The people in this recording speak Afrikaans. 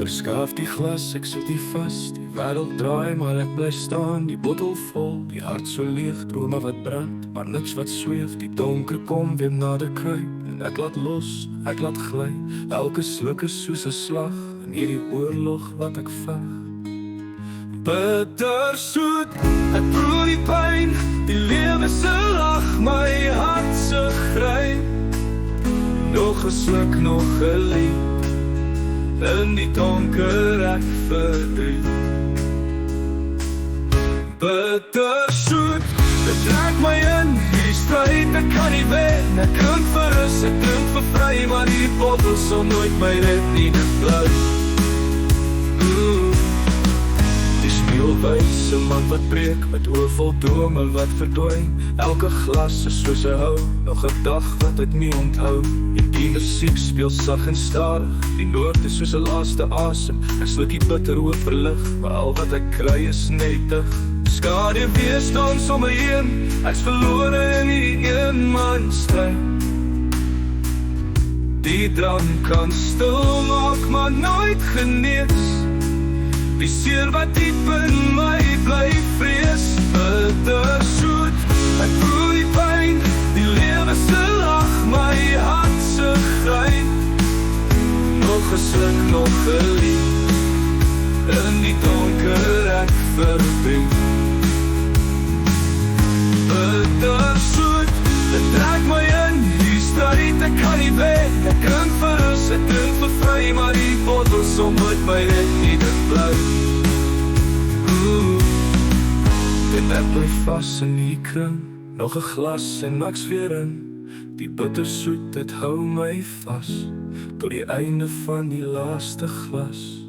Verskaaf die glas, ek sit die vas. Die wêreld draai, maar ek bly staan. Die bottel vol, die hart so leeg. Drome wat brand, maar niks wat zweef. Die donker kom weer nader kruip. En ek laat los, ek laat gly. Elke sluk is soos 'n slag in hierdie oorlog wat ek veg. Bitter soet, ek proe die pyn. Die lewe se lag, my hart se grein. Nog 'n sluk, nog 'n lied. In die donker ek verdriet. Bitter soet, dit trek my in. Die stryd, ek kan nie wen. Ek drink vir rus, ek drink vir vry. Maar die bottel sal nooit my red nie, dit bly. Die speelwyse man wat breek, met oor vol drome wat verdwyn. Elke glas is soos 'n hou, nog 'n dag wat ek nie onthou. Die musiek speel sag en stadig. Die noord is soos 'n laaste asem. Ek sluk die bitter oor verlig, maar al wat ek kry is netig. Skade weer staan sommer heen. Ek's verlore in die eenman stryd. Die drang kan stil maak, maar nooit genees. Die seer wat diep in my bly vrees. Bitter soet, ek proe die pyn. Die lewe se lag, my hart se grein. Nog 'n sluk, nog 'n lied. In die donker ek verdrink. Bitter soet, dit trek my in. Die stryd, ek kan nie wen. Ek drink vir rus, ek drink vir vry. Maar die bottel sal nooit my red nie, dit bly. En ek bly vas in die kring. Nog 'n glas en ek's weer in. Die bitter soet, dit hou my vas tot die einde van die laaste glas.